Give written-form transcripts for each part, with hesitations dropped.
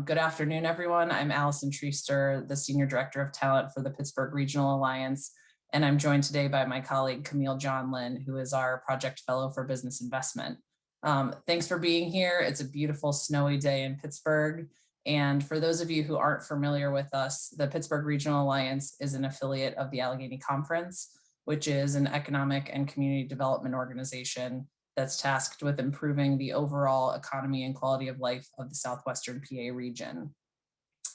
Good afternoon, everyone. I'm Allison Treaster, the Senior Director of Talent for the Pittsburgh Regional Alliance, and I'm joined today by my colleague, Camille Johnlin, who is our Project Fellow for Business Investment. Thanks for being here. It's a beautiful snowy day in Pittsburgh. And for those of you who aren't familiar with us, the Pittsburgh Regional Alliance is an affiliate of the Allegheny Conference, which is an economic and community development organization that's tasked with improving the overall economy and quality of life of the Southwestern PA region.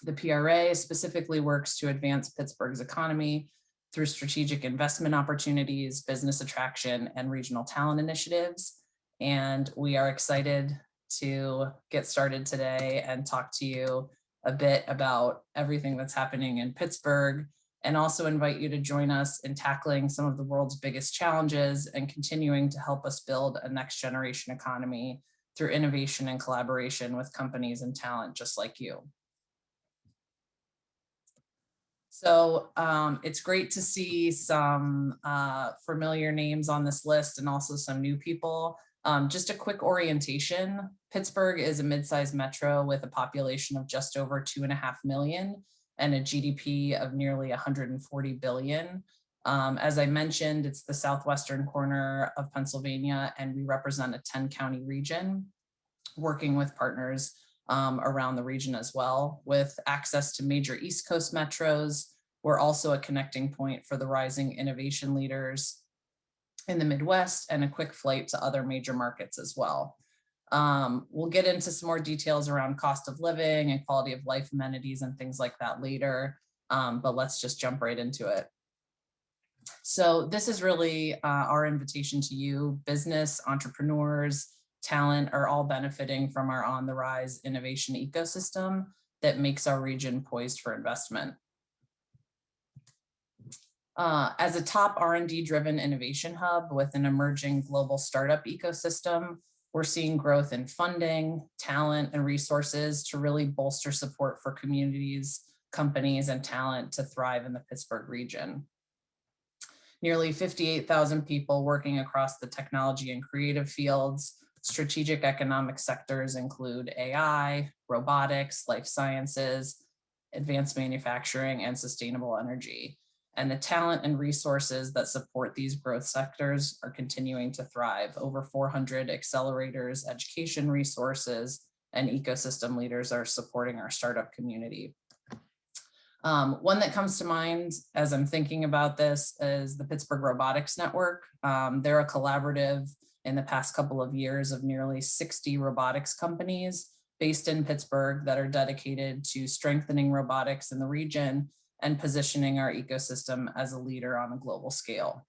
The PRA specifically works to advance Pittsburgh's economy through strategic investment opportunities, business attraction, and regional talent initiatives. And we are excited to get started today and talk to you a bit about everything that's happening in Pittsburgh, and also invite you to join us in tackling some of the world's biggest challenges and continuing to help us build a next generation economy through innovation and collaboration with companies and talent just like you. So it's great to see some familiar names on this list and also some new people. Just a quick orientation, Pittsburgh is a mid-sized metro with a population of just over 2.5 million and a GDP of nearly 140 billion. As I mentioned, it's the southwestern corner of Pennsylvania, and we represent a 10-county region, working with partners around the region as well. With access to major East Coast metros, we're also a connecting point for the rising innovation leaders in the Midwest and a quick flight to other major markets as well. We'll get into some more details around cost of living and quality of life amenities and things like that later, but let's just jump right into it. So this is really our invitation to you. Business, entrepreneurs, talent are all benefiting from our on the rise innovation ecosystem that makes our region poised for investment. As a top R&D driven innovation hub with an emerging global startup ecosystem, we're seeing growth in funding, talent, and resources to really bolster support for communities, companies, and talent to thrive in the Pittsburgh region. Nearly 58,000 people working across the technology and creative fields. Strategic economic sectors include AI, robotics, life sciences, advanced manufacturing, and sustainable energy. And the talent and resources that support these growth sectors are continuing to thrive. Over 400 accelerators, education resources, and ecosystem leaders are supporting our startup community. One that comes to mind as I'm thinking about this is the Pittsburgh Robotics Network. They're a collaborative in the past couple of years of nearly 60 robotics companies based in Pittsburgh that are dedicated to strengthening robotics in the region and positioning our ecosystem as a leader on a global scale.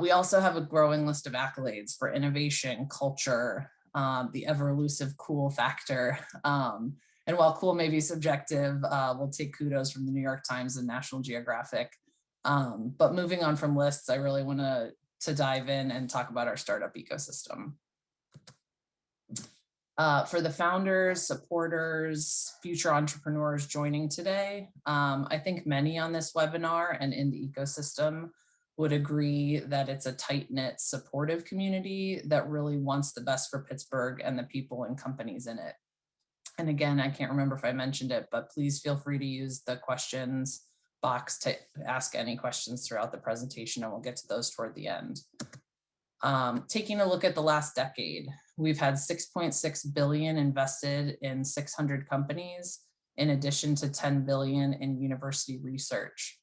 We also have a growing list of accolades for innovation, culture, the ever elusive cool factor. And while cool may be subjective, we'll take kudos from the New York Times and National Geographic. But moving on from lists, I really want to dive in and talk about our startup ecosystem. For the founders, supporters, future entrepreneurs joining today, I think many on this webinar and in the ecosystem would agree that it's a tight-knit, supportive community that really wants the best for Pittsburgh and the people and companies in it. And again, I can't remember if I mentioned it, but please feel free to use the questions box to ask any questions throughout the presentation, and we'll get to those toward the end. Taking a look at the last decade, we've had $6.6 billion invested in 600 companies, in addition to $10 billion in university research.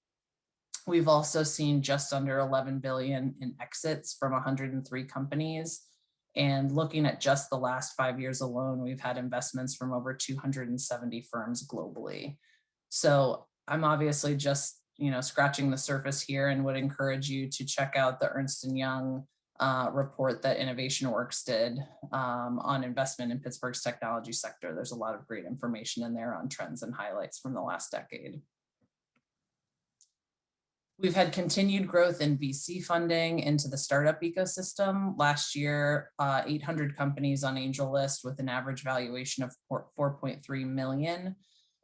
We've also seen just under $11 billion in exits from 103 companies. And looking at just the last 5 years alone, we've had investments from over 270 firms globally. So I'm obviously just scratching the surface here, and would encourage you to check out the Ernst & Young report that Innovation Works did on investment in Pittsburgh's technology sector. There's a lot of great information in there on trends and highlights from the last decade. We've had continued growth in VC funding into the startup ecosystem. Last year, 800 companies on AngelList with an average valuation of 4.3 million.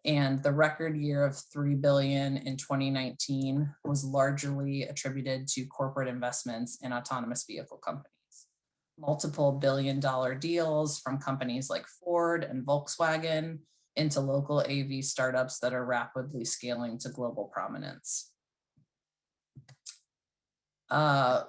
And the record year of $3 billion in 2019 was largely attributed to corporate investments in autonomous vehicle companies. multiple billion-dollar deals from companies like Ford and Volkswagen into local AV startups that are rapidly scaling to global prominence.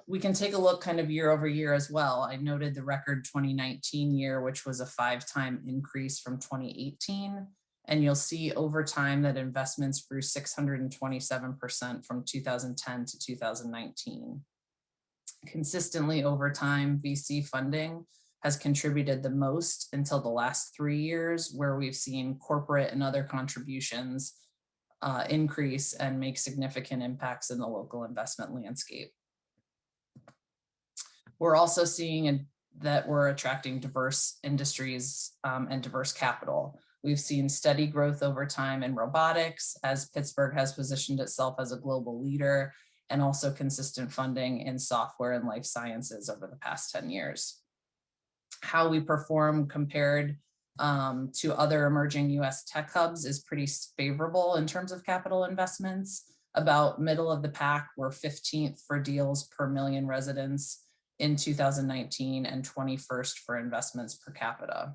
We can take a look kind of year over year as well. I noted the record 2019 year, which was a 5-time increase from 2018. And you'll see over time that investments grew 627% from 2010 to 2019. Consistently over time, VC funding has contributed the most until the last 3 years, where we've seen corporate and other contributions increase and make significant impacts in the local investment landscape. We're also seeing that we're attracting diverse industries and diverse capital. We've seen steady growth over time in robotics as Pittsburgh has positioned itself as a global leader, and also consistent funding in software and life sciences over the past 10 years. How we perform compared to other emerging US tech hubs is pretty favorable in terms of capital investments. About middle of the pack, we're 15th for deals per million residents in 2019 and 21st for investments per capita.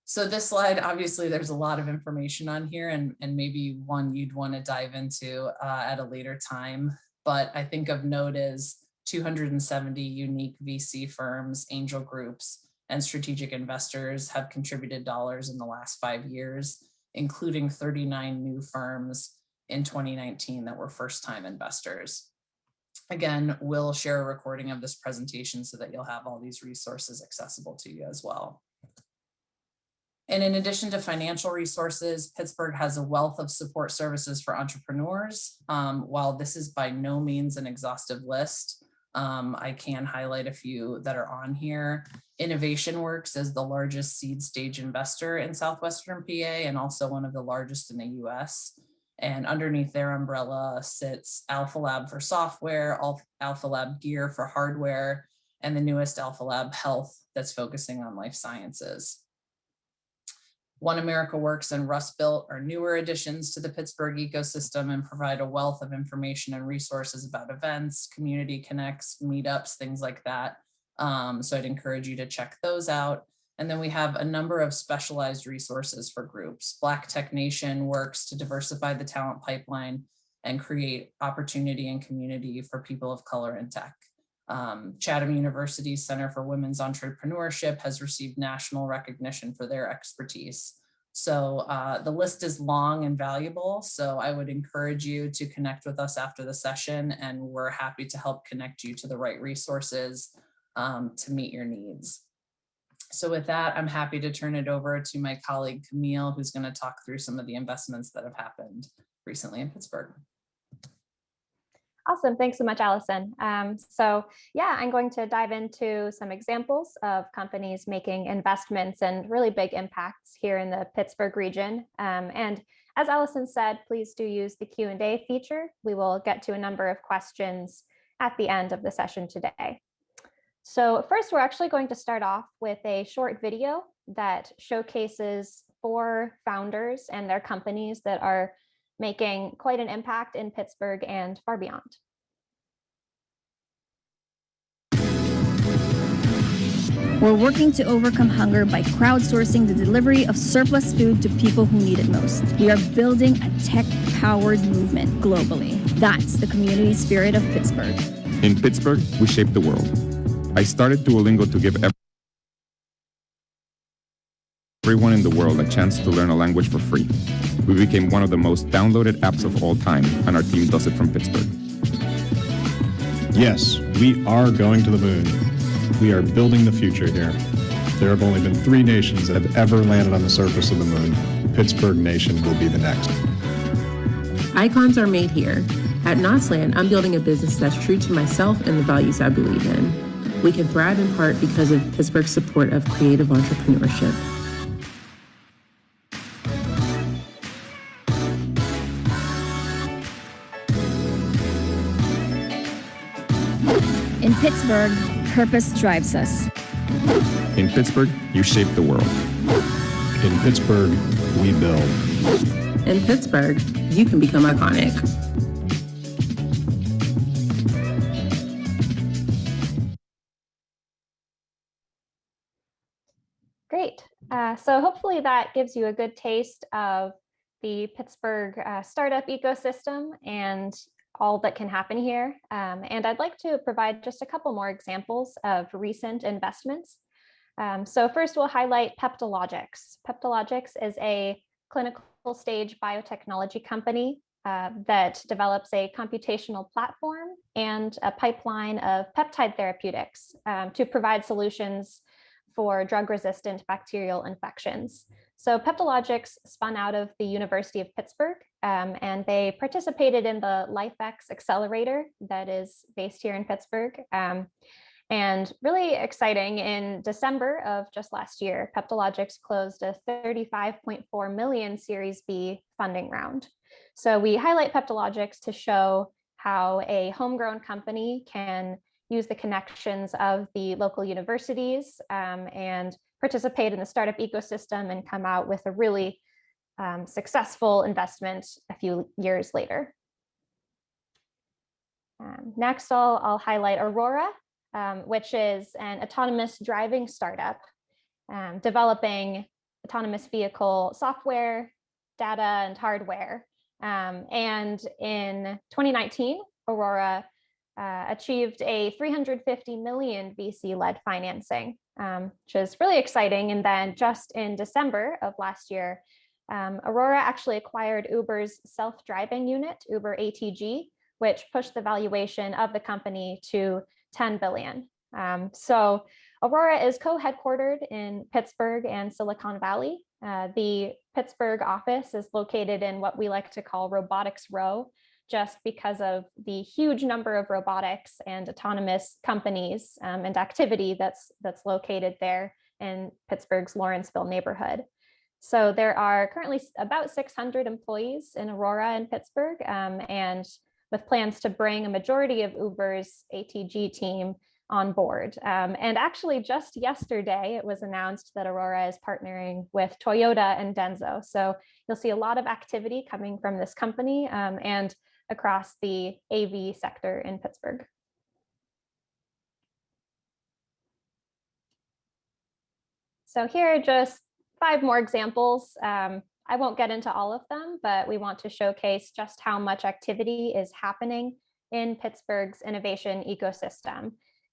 So this slide, obviously there's a lot of information on here and maybe one you'd want to dive into at a later time. But I think of note is 270 unique VC firms, angel groups, and strategic investors have contributed dollars in the last 5 years, including 39 new firms in 2019 that were first-time investors. Again, we'll share a recording of this presentation so that you'll have all these resources accessible to you as well. And in addition to financial resources, Pittsburgh has a wealth of support services for entrepreneurs. While this is by no means an exhaustive list, I can highlight a few that are on here. Innovation Works is the largest seed stage investor in Southwestern PA and also one of the largest in the US. And underneath their umbrella sits Alpha Lab for software, Alpha Lab Gear for hardware, and the newest Alpha Lab Health that's focusing on life sciences. One America Works and Rust Built are newer additions to the Pittsburgh ecosystem and provide a wealth of information and resources about events, community connects, meetups, things like that. So I'd encourage you to check those out. And then we have a number of specialized resources for groups. Black Tech Nation works to diversify the talent pipeline and create opportunity and community for people of color in tech. Chatham University's Center for Women's Entrepreneurship has received national recognition for their expertise. So the list is long and valuable, so I would encourage you to connect with us after the session, and we're happy to help connect you to the right resources to meet your needs. So with that, I'm happy to turn it over to my colleague Camille, who's going to talk through some of the investments that have happened recently in Pittsburgh. Awesome. Thanks so much, Allison. So yeah, I'm going to dive into some examples of companies making investments and really big impacts here in the Pittsburgh region. And as Allison said, please do use the Q&A feature. We will get to a number of questions at the end of the session today. So first, we're actually going to start off with a short video that showcases 4 founders and their companies that are making quite an impact in Pittsburgh and far beyond. We're working to overcome hunger by crowdsourcing the delivery of surplus food to people who need it most. We are building a tech-powered movement globally. That's the community spirit of Pittsburgh. In Pittsburgh, we shape the world. I started Duolingo to give everyone in the world a chance to learn a language for free. We became one of the most downloaded apps of all time, and our team does it from Pittsburgh. Yes, we are going to the moon. We are building the future here. There have only been 3 nations that have ever landed on the surface of the moon. Pittsburgh Nation will be the next. Icons are made here. At Knotsland, I'm building a business that's true to myself and the values I believe in. We can thrive in part because of Pittsburgh's support of creative entrepreneurship. In Pittsburgh, purpose drives us. In Pittsburgh, you shape the world. In Pittsburgh, we build. In Pittsburgh, you can become iconic. Great. So hopefully that gives you a good taste of the Pittsburgh startup ecosystem and all that can happen here. And I'd like to provide just a couple more examples of recent investments. So first we'll highlight Peptologics. Peptologics is a clinical stage biotechnology company that develops a computational platform and a pipeline of peptide therapeutics to provide solutions for drug-resistant bacterial infections. So Peptologics spun out of the University of Pittsburgh, and they participated in the LifeX Accelerator that is based here in Pittsburgh. And really exciting, in December of just last year, Peptologics closed a $35.4 million Series B funding round. So we highlight Peptologics to show how a homegrown company can use the connections of the local universities and participate in the startup ecosystem and come out with a really successful investment a few years later. Next, I'll highlight Aurora, which is an autonomous driving startup developing autonomous vehicle software, data, and hardware. And in 2019, Aurora achieved a $350 million VC-led financing, which is really exciting. And then just in December of last year, Aurora actually acquired Uber's self-driving unit, Uber ATG, which pushed the valuation of the company to $10 billion. So Aurora is co-headquartered in Pittsburgh and Silicon Valley. The Pittsburgh office is located in what we like to call Robotics Row, just because of the huge number of robotics and autonomous companies and activity that's located there in Pittsburgh's Lawrenceville neighborhood. So there are currently about 600 employees in Aurora and Pittsburgh, and with plans to bring a majority of Uber's ATG team on board. And actually just yesterday, it was announced that Aurora is partnering with Toyota and Denso. So you'll see a lot of activity coming from this company and across the AV sector in Pittsburgh. So here are just 5 more examples. I won't get into all of them, but we want to showcase just how much activity is happening in Pittsburgh's innovation ecosystem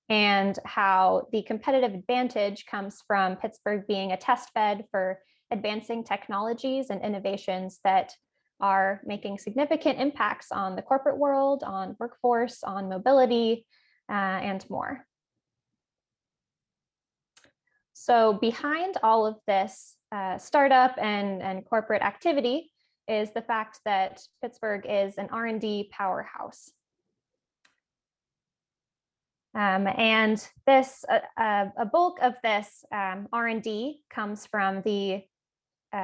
and how the competitive advantage comes from Pittsburgh being a test bed for advancing technologies and innovations that are making significant impacts on the corporate world, on workforce, on mobility, and more. So behind all of this startup and corporate activity is the fact that Pittsburgh is an R&D powerhouse. And this, a bulk of this R&D comes from the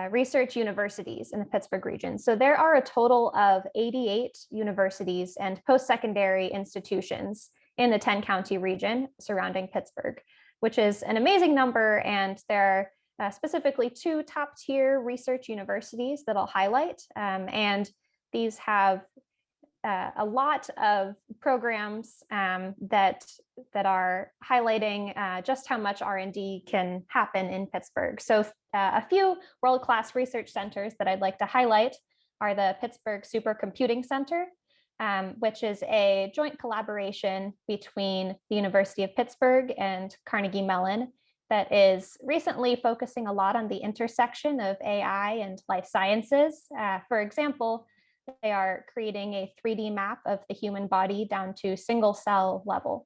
research universities in the Pittsburgh region. So there are a total of 88 universities and post-secondary institutions in the 10-county region surrounding Pittsburgh, which is an amazing number. And there are specifically 2 top-tier research universities that I'll highlight. And these have a lot of programs that are highlighting just how much R&D can happen in Pittsburgh. So a few world-class research centers that I'd like to highlight are the Pittsburgh Supercomputing Center, which is a joint collaboration between the University of Pittsburgh and Carnegie Mellon that is recently focusing a lot on the intersection of AI and life sciences. For example, they are creating a 3D map of the human body down to single cell level.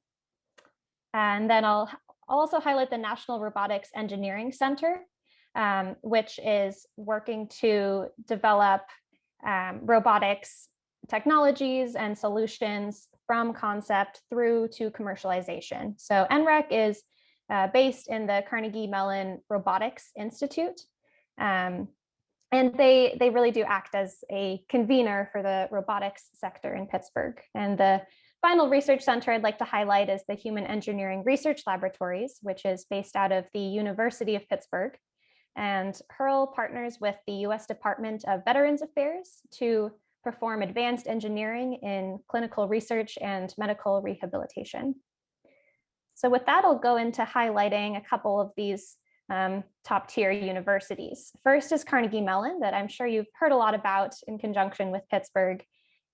And then I'll also highlight the National Robotics Engineering Center, which is working to develop robotics technologies and solutions from concept through to commercialization. So NREC is based in the Carnegie Mellon Robotics Institute. And they really do act as a convener for the robotics sector in Pittsburgh. And the final research center I'd like to highlight is the Human Engineering Research Laboratories, which is based out of the University of Pittsburgh. And HURL partners with the U.S. Department of Veterans Affairs to perform advanced engineering in clinical research and medical rehabilitation. So with that, I'll go into highlighting a couple of these top tier universities. First is Carnegie Mellon, that I'm sure you've heard a lot about in conjunction with Pittsburgh.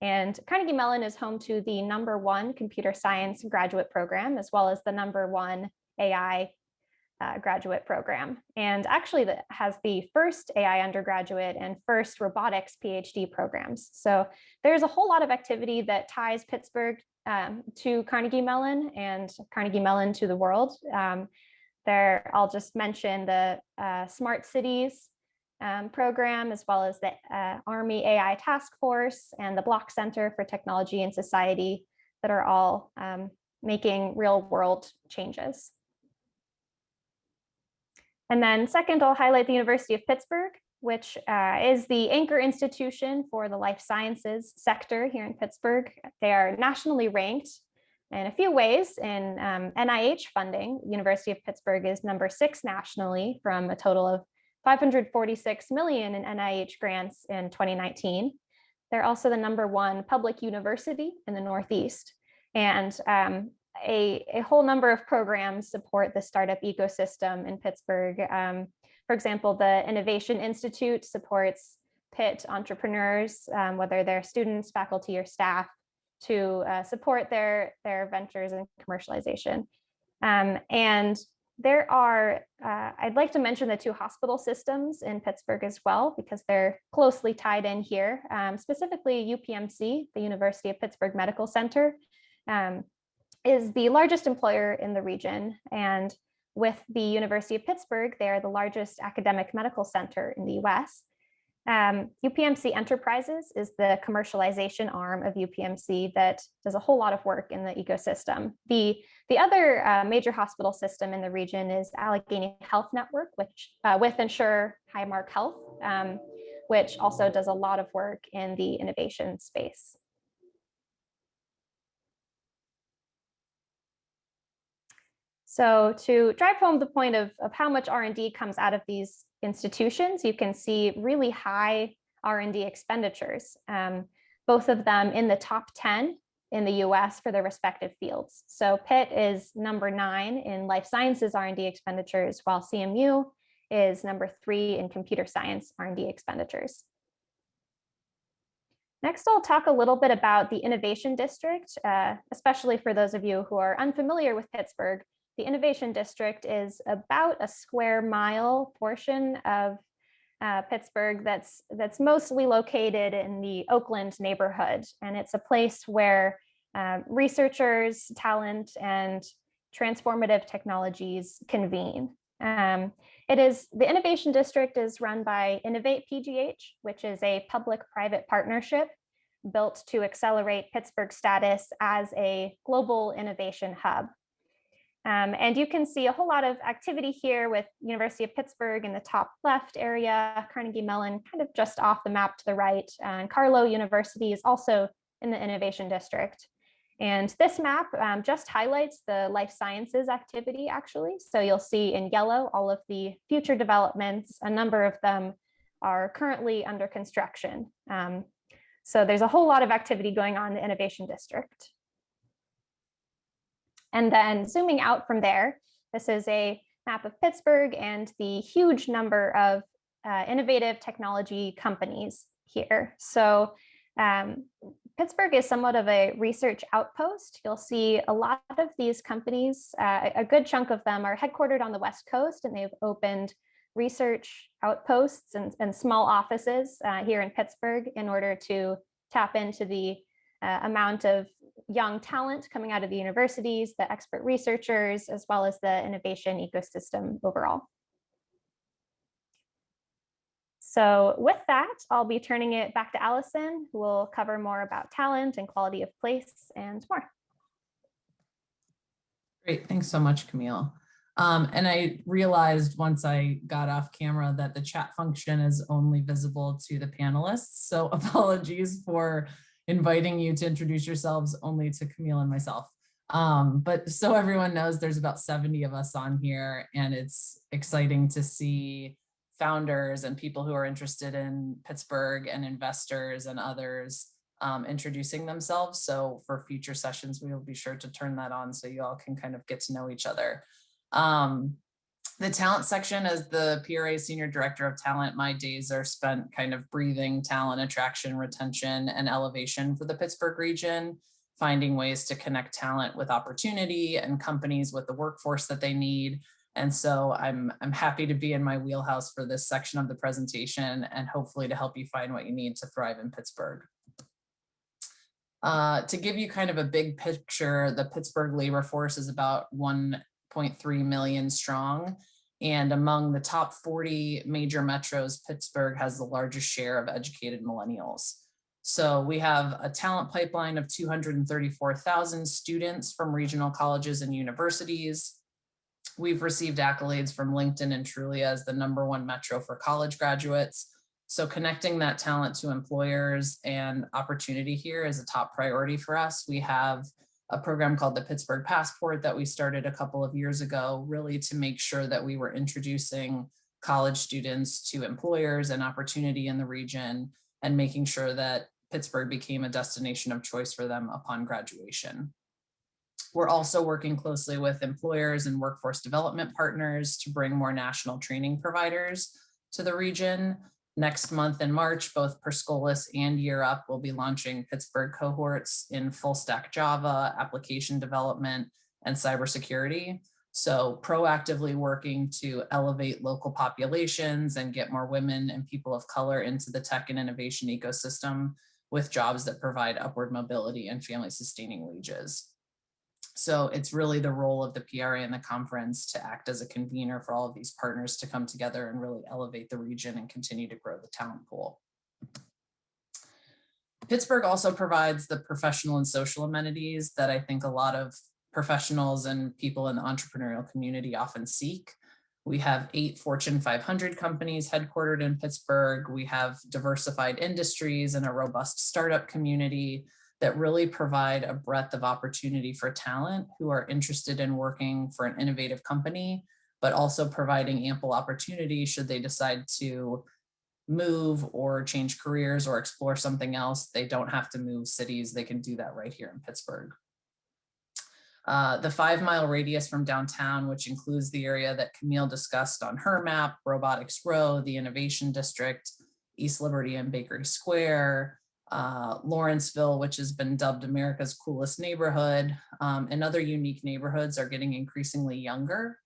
And Carnegie Mellon is home to the #1 computer science graduate program, as well as the #1 AI graduate program. And actually that has the first AI undergraduate and first robotics PhD programs. So there's a whole lot of activity that ties Pittsburgh to Carnegie Mellon and Carnegie Mellon to the world. I'll just mention the Smart Cities program, as well as the Army AI Task Force and the Block Center for Technology and Society, that are all making real world changes. And then second, I'll highlight the University of Pittsburgh, which is the anchor institution for the life sciences sector here in Pittsburgh. They are nationally ranked in a few ways in NIH funding. University of Pittsburgh is #6 nationally from a total of $546 million in NIH grants in 2019. They're also the #1 public university in the Northeast. And a whole number of programs support the startup ecosystem in Pittsburgh. For example, the Innovation Institute supports Pitt entrepreneurs, whether they're students, faculty, or staff, to support their ventures and commercialization. And there are, I'd like to mention the 2 hospital systems in Pittsburgh as well, because they're closely tied in here. Specifically, UPMC, the University of Pittsburgh Medical Center, is the largest employer in the region. And with the University of Pittsburgh, they are the largest academic medical center in the US. UPMC Enterprises is the commercialization arm of UPMC that does a whole lot of work in the ecosystem. The other major hospital system in the region is Allegheny Health Network, which with insurer Highmark Health, which also does a lot of work in the innovation space. So to drive home the point of how much R&D comes out of these institutions, you can see really high R&D expenditures, both of them in the top 10 in the US for their respective fields. So Pitt is #9 in life sciences R&D expenditures, while CMU is #3 in computer science R&D expenditures. Next, I'll talk a little bit about the Innovation District, especially for those of you who are unfamiliar with Pittsburgh. The Innovation District is about a square mile portion of Pittsburgh that's mostly located in the Oakland neighborhood. And it's a place where researchers, talent, and transformative technologies convene. The Innovation District is run by Innovate PGH, which is a public-private partnership built to accelerate Pittsburgh's status as a global innovation hub. And you can see a whole lot of activity here with University of Pittsburgh in the top left area, Carnegie Mellon kind of just off the map to the right, and Carlow University is also in the Innovation District. And this map just highlights the life sciences activity, actually. So you'll see in yellow all of the future developments. A number of them are currently under construction. So there's a whole lot of activity going on in the Innovation District. And then zooming out from there, this is a map of Pittsburgh and the huge number of innovative technology companies here. So Pittsburgh is somewhat of a research outpost. You'll see a lot of these companies, a good chunk of them are headquartered on the West Coast, and they've opened research outposts and small offices here in Pittsburgh in order to tap into the amount of young talent coming out of the universities, the expert researchers, as well as the innovation ecosystem overall. So with that, I'll be turning it back to Allison, who will cover more about talent and quality of place and more. Great, thanks so much, Camille. And I realized once I got off camera that the chat function is only visible to the panelists. So apologies for inviting you to introduce yourselves only to Camille and myself. But so everyone knows, there's about 70 of us on here, and it's exciting to see founders and people who are interested in Pittsburgh and investors and others introducing themselves. So for future sessions, we will be sure to turn that on so you all can kind of get to know each other. The talent section, as the PRA Senior Director of Talent, my days are spent kind of breathing talent attraction, retention, and elevation for the Pittsburgh region, finding ways to connect talent with opportunity and companies with the workforce that they need. And so I'm happy to be in my wheelhouse for this section of the presentation and hopefully to help you find what you need to thrive in Pittsburgh. To give you kind of a big picture, the Pittsburgh labor force is about 1.3 million strong. And among the top 40 major metros, Pittsburgh has the largest share of educated millennials. So we have a talent pipeline of 234,000 students from regional colleges and universities. We've received accolades from LinkedIn and Trulia as the #1 metro for college graduates. So connecting that talent to employers and opportunity here is a top priority for us. We have a program called the Pittsburgh Passport that we started a couple of years ago, really to make sure that we were introducing college students to employers and opportunity in the region and making sure that Pittsburgh became a destination of choice for them upon graduation. We're also working closely with employers and workforce development partners to bring more national training providers to the region. Next month in March, both Perscolis and Year Up will be launching Pittsburgh cohorts in full stack Java, application development, and cybersecurity. So proactively working to elevate local populations and get more women and people of color into the tech and innovation ecosystem with jobs that provide upward mobility and family sustaining wages. So it's really the role of the PRA and the conference to act as a convener for all of these partners to come together and really elevate the region and continue to grow the talent pool. Pittsburgh also provides the professional and social amenities that I think a lot of professionals and people in the entrepreneurial community often seek. We have 8 Fortune 500 companies headquartered in Pittsburgh. We have diversified industries and a robust startup community that really provide a breadth of opportunity for talent who are interested in working for an innovative company, but also providing ample opportunity should they decide to move or change careers or explore something else. They don't have to move cities. They can do that right here in Pittsburgh. The 5-mile radius from downtown, which includes the area that Camille discussed on her map, Robotics Row, the Innovation District, East Liberty and Bakery Square, Lawrenceville, which has been dubbed America's coolest neighborhood, and other unique neighborhoods are getting increasingly younger.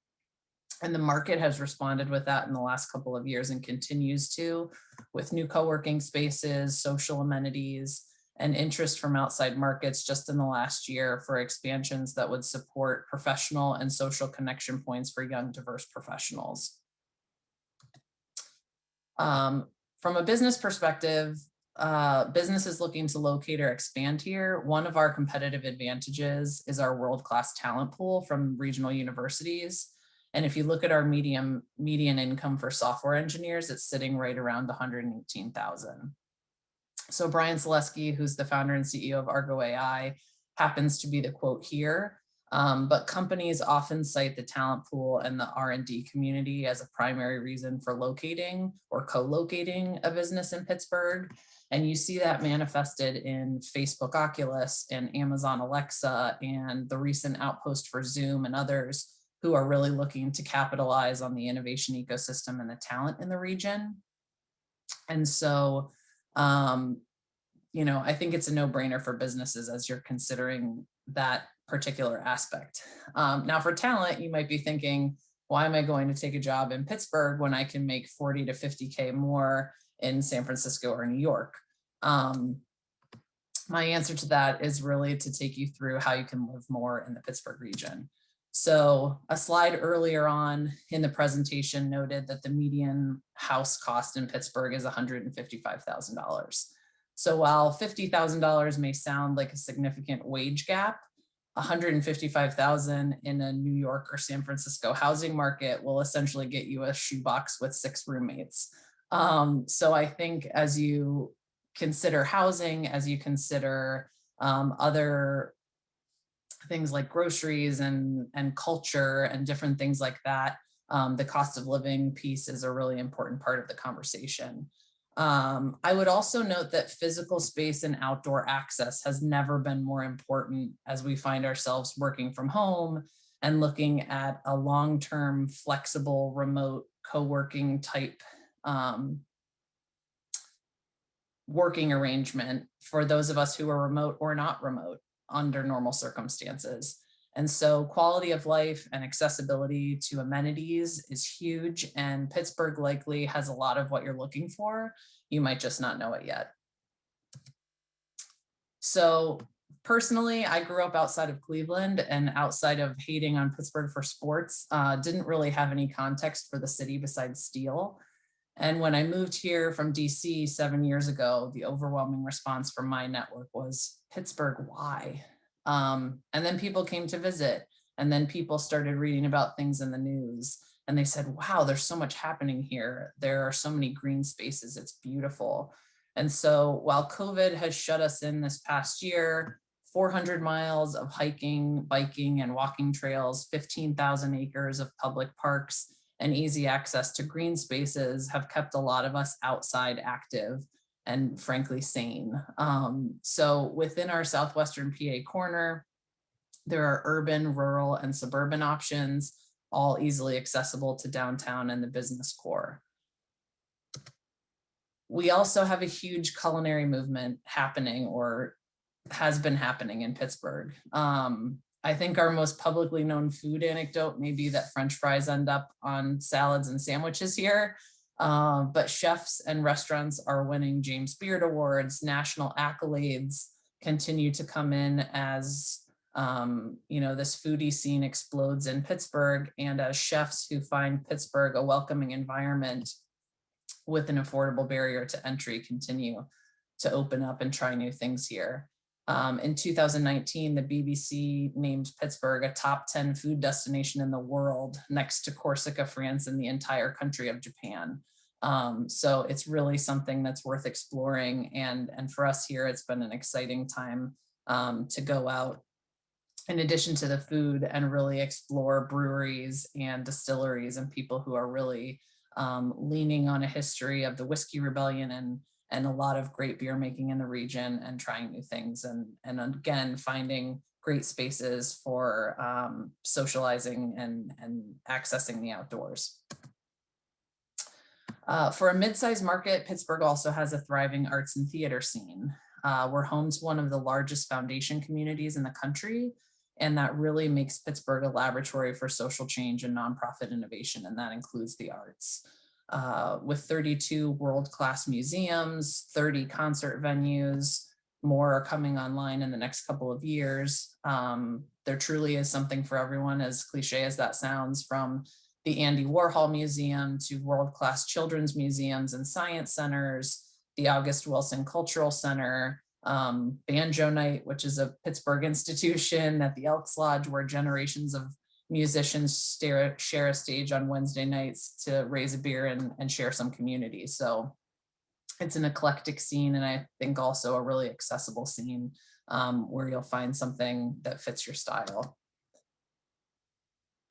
And the market has responded with that in the last couple of years and continues to, with new co-working spaces, social amenities, and interest from outside markets just in the last year for expansions that would support professional and social connection points for young, diverse professionals. From a business perspective, businesses looking to locate or expand here, one of our competitive advantages is our world-class talent pool from regional universities. And if you look at our median income for software engineers, it's sitting right around 118,000. So Brian Selesky, who's the founder and CEO of Argo AI, happens to be the quote here. But companies often cite the talent pool and the R&D community as a primary reason for locating or co-locating a business in Pittsburgh. And you see that manifested in Facebook Oculus and Amazon Alexa and the recent Outpost for Zoom and others who are really looking to capitalize on the innovation ecosystem and the talent in the region. And so, I think it's a no-brainer for businesses as you're considering that particular aspect. Now for talent, you might be thinking, why am I going to take a job in Pittsburgh when I can make 40 to 50K more in San Francisco or New York? My answer to that is really to take you through how you can live more in the Pittsburgh region. So a slide earlier on in the presentation noted that the median house cost in Pittsburgh is $155,000. So while $50,000 may sound like a significant wage gap, $155,000 in a New York or San Francisco housing market will essentially get you a shoebox with 6 roommates. So I think as you consider housing, as you consider other things like groceries and culture and different things like that, the cost of living piece is a really important part of the conversation. I would also note that physical space and outdoor access has never been more important as we find ourselves working from home and looking at a long-term, flexible, remote co-working type working arrangement for those of us who are remote or not remote under normal circumstances. And so quality of life and accessibility to amenities is huge, and Pittsburgh likely has a lot of what you're looking for. You might just not know it yet. So personally, I grew up outside of Cleveland, and outside of hating on Pittsburgh for sports, didn't really have any context for the city besides steel. And when I moved here from DC 7 years ago, the overwhelming response from my network was, Pittsburgh, why? And then people came to visit, and then people started reading about things in the news, and they said, wow, there's so much happening here. There are so many green spaces. It's beautiful. And so while COVID has shut us in this past year, 400 miles of hiking, biking, and walking trails, 15,000 acres of public parks, and easy access to green spaces have kept a lot of us outside active and frankly sane. So within our Southwestern PA corner, there are urban, rural, and suburban options, all easily accessible to downtown and the business core. We also have a huge culinary movement happening, or has been happening, in Pittsburgh. I think our most publicly known food anecdote may be that French fries end up on salads and sandwiches here. But chefs and restaurants are winning James Beard Awards. National accolades continue to come in as this foodie scene explodes in Pittsburgh, and as chefs who find Pittsburgh a welcoming environment with an affordable barrier to entry continue to open up and try new things here. In 2019, the BBC named Pittsburgh a top 10 food destination in the world, next to Corsica, France, and the entire country of Japan. So it's really something that's worth exploring. And for us here, it's been an exciting time to go out, in addition to the food, and really explore breweries and distilleries and people who are really leaning on a history of the Whiskey Rebellion and a lot of great beer making in the region, and trying new things, and again, finding great spaces for socializing and accessing the outdoors. For a mid-sized market, Pittsburgh also has a thriving arts and theater scene. We're home to one of the largest foundation communities in the country, and that really makes Pittsburgh a laboratory for social change and nonprofit innovation, and that includes the arts. With 32 world-class museums, 30 concert venues, more are coming online in the next couple of years. There truly is something for everyone, as cliche as that sounds, from the Andy Warhol Museum to world-class children's museums and science centers, the August Wilson Cultural Center, Banjo Night, which is a Pittsburgh institution at the Elks Lodge, where generations of musicians share a stage on Wednesday nights to raise a beer and share some community. So it's an eclectic scene, and I think also a really accessible scene where you'll find something that fits your style.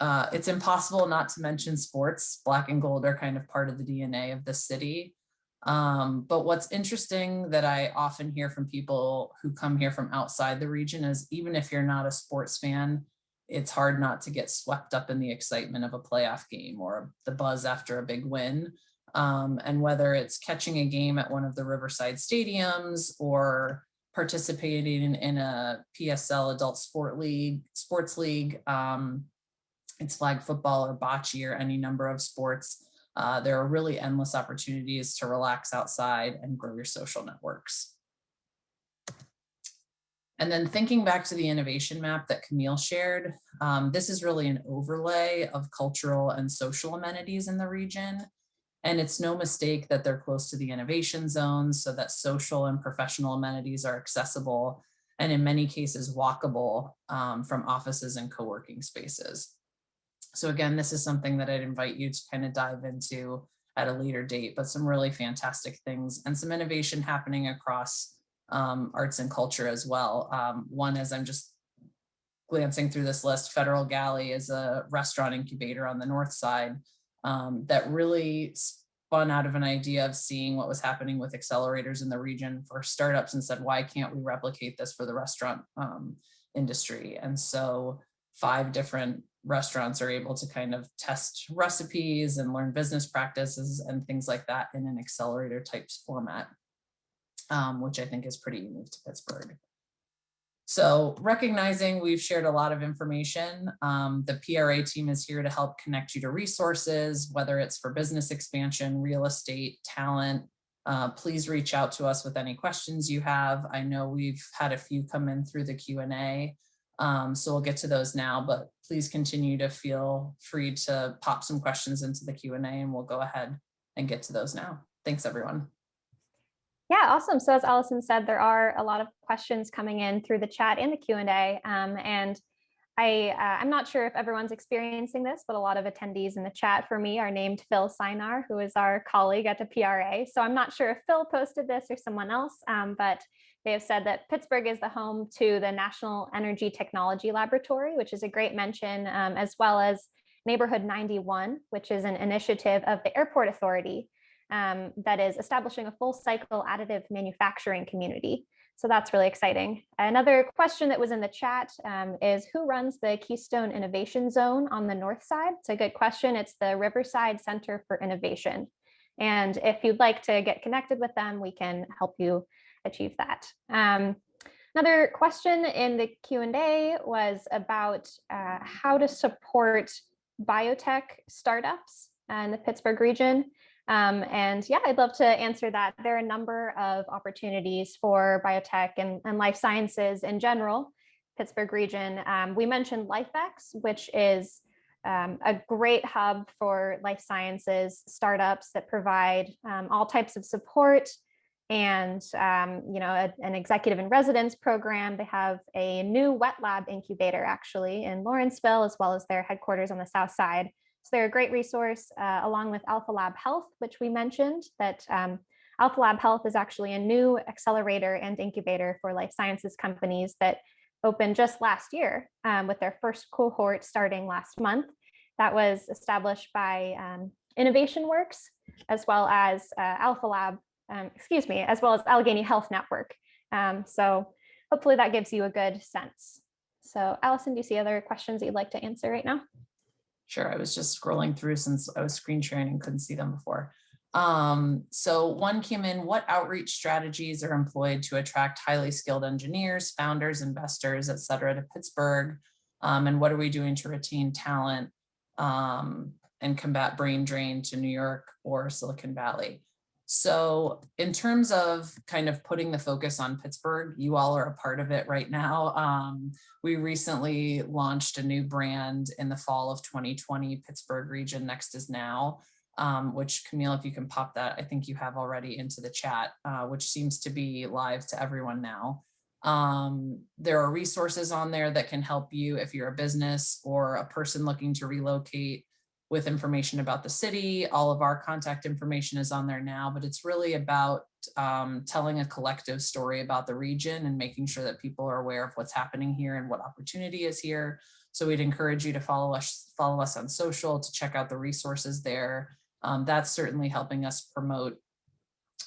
It's impossible not to mention sports. Black and gold are kind of part of the DNA of the city. But what's interesting that I often hear from people who come here from outside the region is, even if you're not a sports fan, it's hard not to get swept up in the excitement of a playoff game or the buzz after a big win. And whether it's catching a game at one of the Riverside stadiums or participating in a PSL adult sports league, it's flag football or bocce or any number of sports, there are really endless opportunities to relax outside and grow your social networks. And then thinking back to the innovation map that Camille shared, this is really an overlay of cultural and social amenities in the region. And it's no mistake that they're close to the innovation zones so that social and professional amenities are accessible, and in many cases walkable from offices and co-working spaces. So again, this is something that I'd invite you to kind of dive into at a later date, but some really fantastic things and some innovation happening across arts and culture as well. One, as I'm just glancing through this list, Federal Galley is a restaurant incubator on the north side that really spun out of an idea of seeing what was happening with accelerators in the region for startups and said, why can't we replicate this for the restaurant industry? And so 5 different restaurants are able to kind of test recipes and learn business practices and things like that in an accelerator type format, which I think is pretty unique to Pittsburgh. So recognizing we've shared a lot of information, the PRA team is here to help connect you to resources, whether it's for business expansion, real estate, talent. Please reach out to us with any questions you have. I know we've had a few come in through the Q&A, so we'll get to those now, but please continue to feel free to pop some questions into the Q&A and we'll go ahead and get to those now. Thanks, everyone. Yeah, awesome. So as Allison said, there are a lot of questions coming in through the chat and the Q&A. And I'm not sure if everyone's experiencing this, but a lot of attendees in the chat for me are named Phil Sinar, who is our colleague at the PRA. So I'm not sure if Phil posted this or someone else, but they have said that Pittsburgh is the home to the National Energy Technology Laboratory, which is a great mention, as well as Neighborhood 91, which is an initiative of the Airport Authority that is establishing a full cycle additive manufacturing community. So that's really exciting. Another question that was in the chat is who runs the Keystone Innovation Zone on the north side? It's a good question. It's the Riverside Center for Innovation. And if you'd like to get connected with them, we can help you achieve that. Another question in the Q&A was about how to support biotech startups in the Pittsburgh region. And yeah, I'd love to answer that. There are a number of opportunities for biotech and life sciences in general, Pittsburgh region. We mentioned LifeX, which is a great hub for life sciences startups that provide all types of support and an executive in residence program. They have a new wet lab incubator actually in Lawrenceville, as well as their headquarters on the south side. So they're a great resource along with Alpha Lab Health, which we mentioned that Alpha Lab Health is actually a new accelerator and incubator for life sciences companies that opened just last year with their first cohort starting last month. That was established by Innovation Works, as well as Alpha Lab, as well as Allegheny Health Network. So hopefully that gives you a good sense. So Allison, do you see other questions that you'd like to answer right now? Sure, I was just scrolling through since I was screen sharing and couldn't see them before. So one came in, what outreach strategies are employed to attract highly skilled engineers, founders, investors, et cetera, to Pittsburgh? And what are we doing to retain talent and combat brain drain to New York or Silicon Valley? So in terms of kind of putting the focus on Pittsburgh, you all are a part of it right now. We recently launched a new brand in the fall of 2020, Pittsburgh Region Next is Now, which Camille, if you can pop that, I think you have already into the chat, which seems to be live to everyone now. There are resources on there that can help you if you're a business or a person looking to relocate, with information about the city. All of our contact information is on there now, but it's really about telling a collective story about the region and making sure that people are aware of what's happening here and what opportunity is here. So we'd encourage you to follow us on social, to check out the resources there. That's certainly helping us promote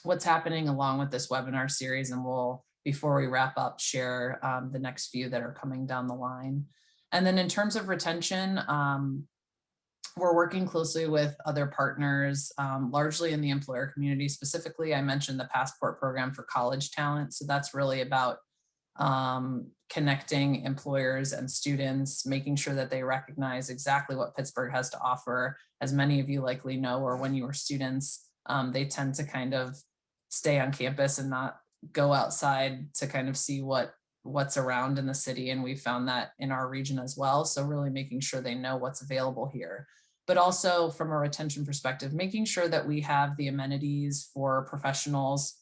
what's happening along with this webinar series. And we'll, before we wrap up, share the next few that are coming down the line. And then in terms of retention, we're working closely with other partners, largely in the employer community. Specifically, I mentioned the Passport program for college talent. So that's really about connecting employers and students, making sure that they recognize exactly what Pittsburgh has to offer. As many of you likely know, or when you were students, they tend to kind of stay on campus and not go outside to kind of see what's around in the city. And we found that in our region as well. So really making sure they know what's available here. But also from a retention perspective, making sure that we have the amenities for professionals,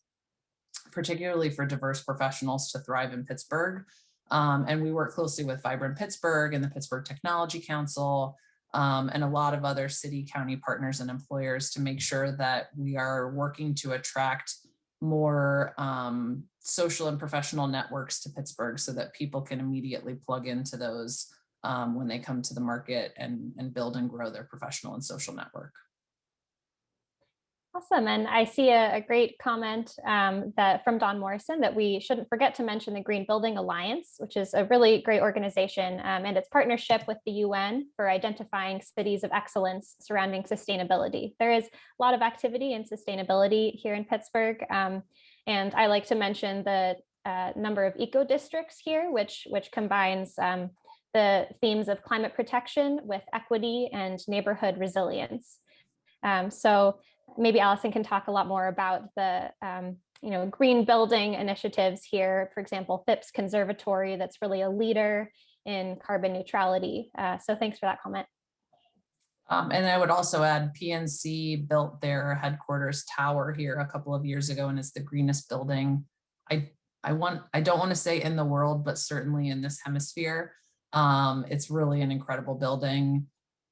particularly for diverse professionals, to thrive in Pittsburgh. And we work closely with Vibrant Pittsburgh and the Pittsburgh Technology Council and a lot of other city, county partners and employers to make sure that we are working to attract more social and professional networks to Pittsburgh so that people can immediately plug into those when they come to the market and build and grow their professional and social network. Awesome. And I see a great comment that from Don Morrison that we shouldn't forget to mention the Green Building Alliance, which is a really great organization and its partnership with the UN for identifying cities of excellence surrounding sustainability. There is a lot of activity in sustainability here in Pittsburgh. And I like to mention the number of eco districts here, which combines the themes of climate protection with equity and neighborhood resilience. So maybe Allison can talk a lot more about the green building initiatives here. For example, Phipps Conservatory, that's really a leader in carbon neutrality. So thanks for that comment. And I would also add PNC built their headquarters tower here a couple of years ago, and it's the greenest building. I don't want to say in the world, but certainly in this hemisphere. It's really an incredible building.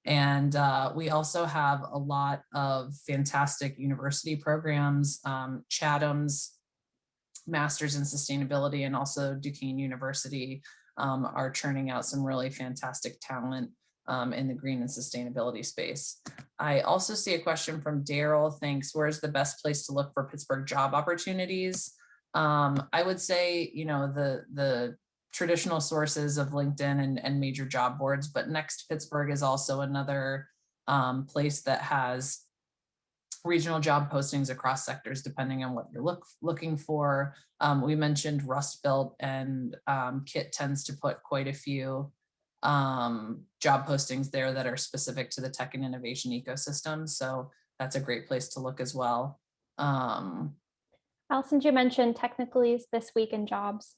And we also have a lot of fantastic university programs. Chatham's Masters in Sustainability and also Duquesne University are churning out some really fantastic talent in the green and sustainability space. I also see a question from Daryl. Thanks. Where's the best place to look for Pittsburgh job opportunities? I would say, the traditional sources of LinkedIn and major job boards, but Next Pittsburgh is also another place that has regional job postings across sectors, depending on what you're looking for. We mentioned Rust Belt, and Kit tends to put quite a few job postings there that are specific to the tech and innovation ecosystem. So that's a great place to look as well. Allison, you mentioned Technically's This Week in Jobs.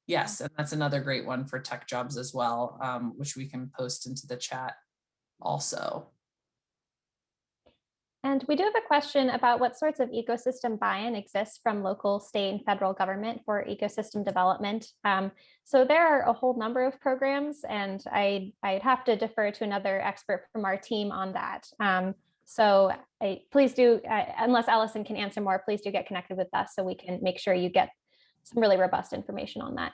Yes, and that's another great one for tech jobs as well, which we can post into the chat also. And we do have a question about what sorts of ecosystem buy-in exists from local, state, and federal government for ecosystem development. So there are a whole number of programs, and I'd have to defer to another expert from our team on that. So please do, unless Allison can answer more, please do get connected with us so we can make sure you get some really robust information on that.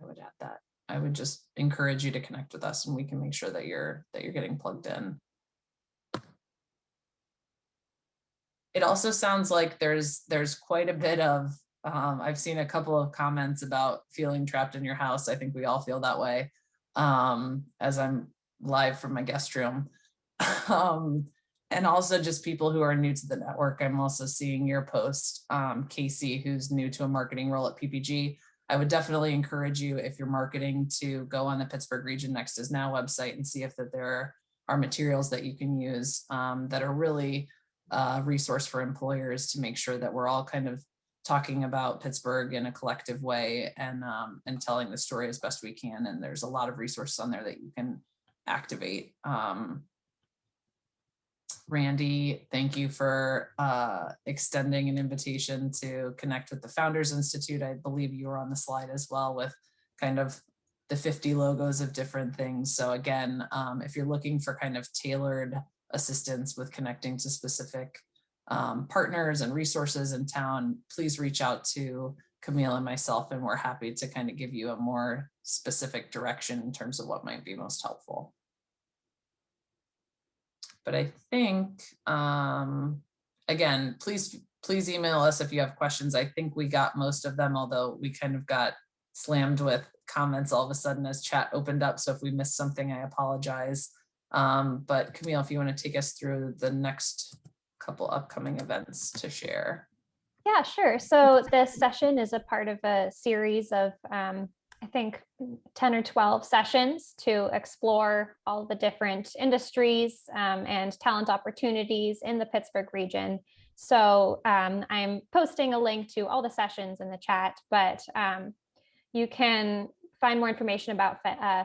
I would add that. I would just encourage you to connect with us, and we can make sure that you're getting plugged in. It also sounds like there's quite a bit of, I've seen a couple of comments about feeling trapped in your house. I think we all feel that way as I'm live from my guest room. And also just people who are new to the network. I'm also seeing your post, Casey, who's new to a marketing role at PPG. I would definitely encourage you, if you're marketing, to go on the Pittsburgh Region Next Is Now website and see if there are materials that you can use that are really a resource for employers to make sure that we're all kind of talking about Pittsburgh in a collective way and telling the story as best we can. And there's a lot of resources on there that you can activate. Randy, thank you for extending an invitation to connect with the Founders Institute. I believe you were on the slide as well with kind of the 50 logos of different things. So again, if you're looking for kind of tailored assistance with connecting to specific partners and resources in town, please reach out to Camille and myself, and we're happy to kind of give you a more specific direction in terms of what might be most helpful. But I think, again, please email us if you have questions. I think we got most of them, although we kind of got slammed with comments all of a sudden as chat opened up. So if we missed something, I apologize. But Camille, if you want to take us through the next couple upcoming events to share. Yeah, sure. So this session is a part of a series of, I think, 10 or 12 sessions to explore all the different industries and talent opportunities in the Pittsburgh region. So I'm posting a link to all the sessions in the chat, but you can find more information about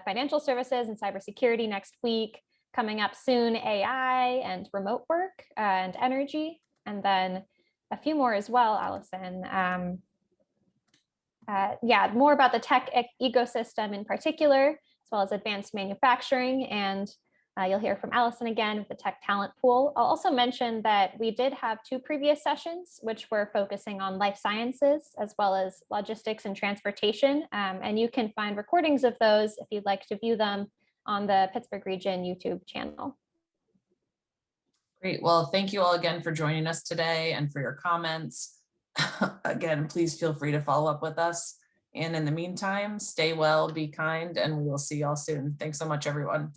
financial services and cybersecurity next week. Coming up soon, AI and remote work and energy, and then a few more as well, Allison. Yeah, more about the tech ecosystem in particular, as well as advanced manufacturing. And you'll hear from Allison again with the tech talent pool. I'll also mention that we did have 2 previous sessions, which were focusing on life sciences, as well as logistics and transportation. And you can find recordings of those if you'd like to view them on the Pittsburgh Region YouTube channel. Great. Well, thank you all again for joining us today and for your comments. Again, please feel free to follow up with us. And in the meantime, stay well, be kind, and we will see y'all soon. Thanks so much, everyone.